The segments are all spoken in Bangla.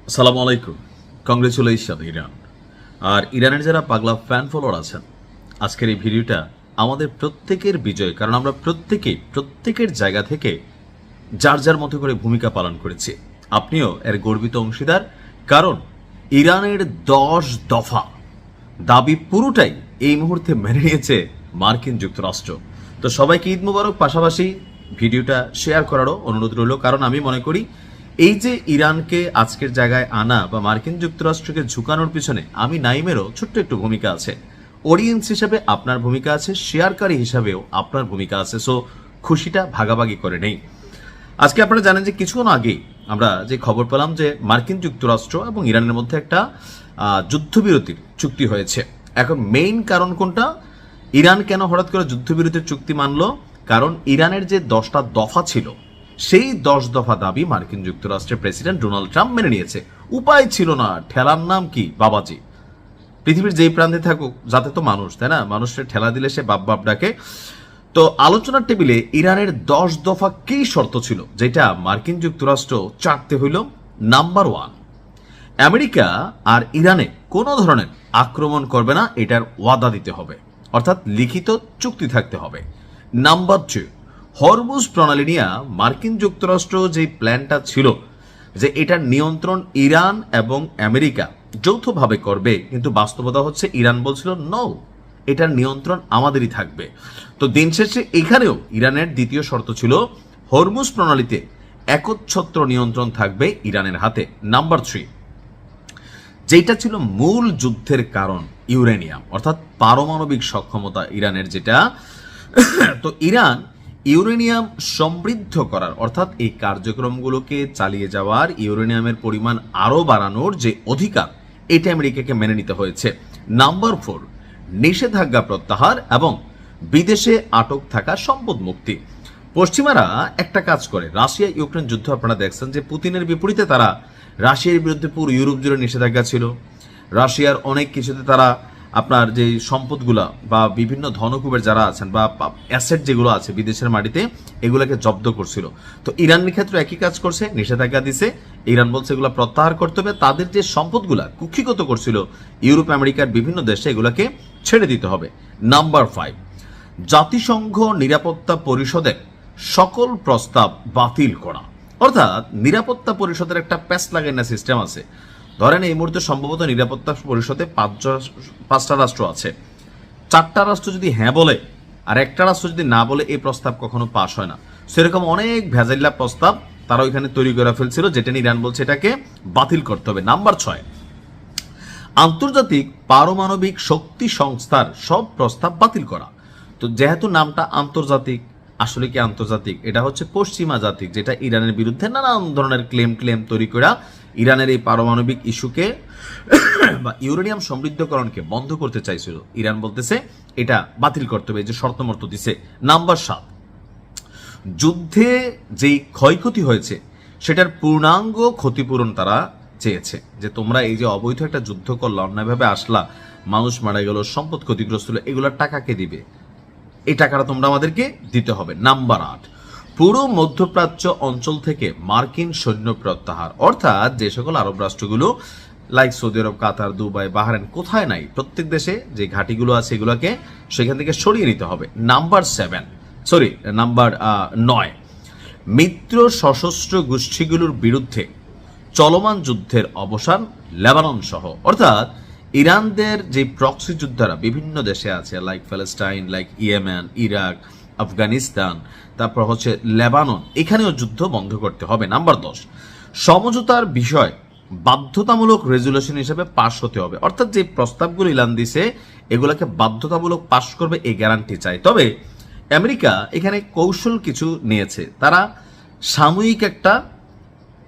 আসসালামু আলাইকুম। Congratulation Iran. আর ইরানের যারা পাগলা ফ্যান ফলোয়ার আছেন, আজকের এই ভিডিওটা আমাদের প্রত্যেকের বিজয়, কারণ আমরা প্রত্যেকের জায়গা থেকে যার যার মতো করে ভূমিকা পালন করেছি। আপনিও এর গর্বিত অংশীদার, কারণ ইরানের 10 দফা দাবি পুরোটাই এই মুহূর্তে মেনে নিয়েছে মার্কিন যুক্তরাষ্ট্র। তো সবাইকে ঈদ মুবারক, পাশাপাশি ভিডিওটা শেয়ার করারও অনুরোধ রইল, কারণ আমি মনে করি এই যে ইরানকে আজকের জায়গায় আনা বা মার্কিন যুক্তরাষ্ট্রকে ঝুঁকানোর পিছনে আমি নাইমেরও ছোট্ট একটু ভূমিকা আছে, অডিয়েন্স হিসেবে আপনার ভূমিকা আছে, শেয়ারকারী হিসাবেও আপনার ভূমিকা আছে। সো খুশিটা ভাগাভাগি করে নেই। আজকে আপনারা জানেন যে কিছুক্ষণ আগে আমরা যে খবর পেলাম যে মার্কিন যুক্তরাষ্ট্র এবং ইরানের মধ্যে একটা যুদ্ধবিরতির চুক্তি হয়েছে। এখন মেইন কারণ কোনটা? ইরান কেন হঠাৎ করে যুদ্ধবিরতির চুক্তি মানলো? কারণ ইরানের যে 10টা দফা ছিল, সেই 10 দফা দাবি মার্কিন যুক্তরাষ্ট্রের প্রেসিডেন্ট ডোনাল্ড ট্রাম্প মেনে নিয়েছে। উপায় ছিল না, ঠেলার নাম কি? বাবাজি। পৃথিবীর যেই প্রান্তে থাকুক, যাতে তো মানুষ, তাই না? মানুষের ঠেলা দিলে সে বাপ বাপ ডাকে। তো আলোচনার টেবিলে ইরানের 10 দফা কি শর্ত ছিল, যেটা মার্কিন যুক্তরাষ্ট্র চাটতে হইল। নাম্বার 1, আমেরিকা আর ইরানে কোনো ধরনের আক্রমণ করবে না, এটার ওয়াদা দিতে হবে, অর্থাৎ লিখিত চুক্তি থাকতে হবে। নাম্বার 2, হরমুজ প্রণালী নিয়ে মার্কিন যুক্তরাষ্ট্র যে প্ল্যানটা ছিল যে এটার নিয়ন্ত্রণ ইরান এবং আমেরিকা যৌথভাবে করবে, কিন্তু বাস্তবতা হচ্ছে ইরান বলছিল নো, এটার নিয়ন্ত্রণ আমাদেরই থাকবে। তো দিন শেষে এখানেও ইরানের দ্বিতীয় শর্ত ছিল হরমুজ প্রণালীতে একচ্ছত্র নিয়ন্ত্রণ থাকবে ইরানের হাতে। নাম্বার 3, যেটা ছিল মূল যুদ্ধের কারণ, ইউরেনিয়াম, অর্থাৎ পারমাণবিক সক্ষমতা ইরানের যেটা, তো ইরান ইউরেনিয়াম সমৃদ্ধ করার, অর্থাৎ এই কার্যক্রমগুলোকে চালিয়ে যাওয়ার, ইউরেনিয়ামের পরিমাণ আরও বাড়ানোর যে অধিকার, এটা আমেরিকাকে মেনে নিতে হয়েছে। নাম্বার 4, নিষেধাজ্ঞা প্রত্যাহার এবং বিদেশে আটক থাকা সম্পদ মুক্তি। পশ্চিমারা একটা কাজ করে, রাশিয়া ইউক্রেন যুদ্ধ আপনারা দেখছেন যে পুতিনের বিপরীতে তারা রাশিয়ার বিরুদ্ধে পুরো ইউরোপ জুড়ে নিষেধাজ্ঞা ছিল। রাশিয়ার অনেক কিছুতে তারা আপনার যে সম্পদগুলা বা বিভিন্ন ধনকুবের যারা আছেন বা অ্যাসেট যেগুলো আছে বিদেশের মাটিতে, এগুলোকে জব্দ করছিল। তো ইরানের ক্ষেত্রে একই কাজ করছে, নিষেধাজ্ঞা দিছে। ইরান বলছে এগুলো প্রত্যাহার করতে হবে, তাদের যে সম্পদগুলা কুক্ষিগত করছিল ইউরোপ আমেরিকার বিভিন্ন দেশে, এগুলোকে ছেড়ে দিতে হবে। নাম্বার 5, জাতিসংঘ নিরাপত্তা পরিষদের সকল প্রস্তাব বাতিল করা, অর্থাৎ নিরাপত্তা পরিষদের একটা প্যাস লাগানো সিস্টেম আছে। ধরেন এই মুহূর্তে সম্ভবত নিরাপত্তা পরিষদে 5টা রাষ্ট্র আছে, 4টা রাষ্ট্র যদি হ্যাঁ বলে আর একটা রাষ্ট্র যদি না বলে, এই প্রস্তাব কখনো পাশ হয় না। সেরকম অনেক ভেজাইলা প্রস্তাব তারা ওইখানে তৈরি করে ফেলছিল, যেটা নিয়ে ইরান বলছে এটাকে বাতিল করতে হবে। নাম্বার 6, আন্তর্জাতিক পারমাণবিক শক্তি সংস্থার সব প্রস্তাব বাতিল করা। তো যেহেতু নামটা আন্তর্জাতিক, আসলে কি আন্তর্জাতিক? এটা হচ্ছে পশ্চিমা জাতিক, যেটা ইরানের বিরুদ্ধে নানান ধরনের ক্লেম তৈরি করা ইরানের এই পারমাণবিক ইস্যুকে বা ইউরেনিয়াম সমৃদ্ধকরণকে বন্ধ করতে চাইছিল। ইরান বলতেছে এটা বাতিল করতে হবে, যে শর্তমর্ত দিছে। নাম্বার 7, যুদ্ধে যেই ক্ষয়ক্ষতি হয়েছে সেটার পূর্ণাঙ্গ ক্ষতিপূরণ তারা চেয়েছে, যে তোমরা এই যে অবৈধ একটা যুদ্ধ করলা, অন্যায়ভাবে আসলা, মানুষ মারা গেল, সম্পদ ক্ষতিগ্রস্ত হলো, এগুলোর টাকা কে দিবে? এই টাকাটা তোমরা আমাদেরকে দিতে হবে। নাম্বার 8, পুরো মধ্যপ্রাচ্য অঞ্চল থেকে মার্কিন সৈন্য প্রত্যাহার, অর্থাৎ যে সকল আরব রাষ্ট্রগুলো লাইক সৌদি আরব, কাতার, দুবাই, বাহরাইন, কোথায় নাই, প্রত্যেক দেশে যে ঘাঁটিগুলো আছে এগুলোকে সেখান থেকে সরিয়ে নিতে হবে। নাম্বার 9, মিত্র সশস্ত্র গোষ্ঠীগুলোর বিরুদ্ধে চলমান যুদ্ধের অবসান লেবানন সহ, অর্থাৎ ইরানদের যে প্রক্সি যোদ্ধারা বিভিন্ন দেশে আছে, like Palestine, like Yemen, Iraq, Afghanistan, তারপর হচ্ছে লেবানন, এখানেও যুদ্ধ বন্ধ করতে হবে। নাম্বার 10, সমঝোতার বিষয় বাধ্যতামূলক রেজুলেশন হিসেবে পাশ হতে হবে, অর্থাৎ যে প্রস্তাবগুলো ইরান দিছে এগুলোকে বাধ্যতামূলক পাশ করবে, এই গ্যারান্টি চাই। তবে আমেরিকা এখানে কৌশল কিছু নিয়েছে, তারা সাময়িক একটা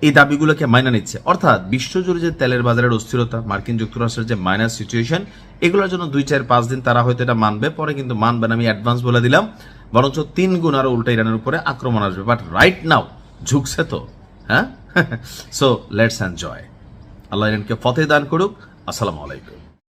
এই দাবিগুলোকে মাইনা নিচ্ছে, অর্থাৎ বিশ্বজুড়ে যে তেলের বাজারের অস্থিরতা, মার্কিন যুক্তরাষ্ট্রের যে মাইনাস সিচুয়েশন, এগুলোর জন্য 2-4-5 দিন তারা হয়তো এটা মানবে, পরে কিন্তু মানবে না, আমি অ্যাডভান্স বলে দিলাম। বরঞ্চ 3 গুণ আরো উল্টা ইরানের উপরে আক্রমণ আসবে। বাট রাইট নাও ঝুঁকছে তো, হ্যাঁ। So let's enjoy. আল্লাহ ইরানকে ফতেহ দান করুক। আসসালামু আলাইকুম।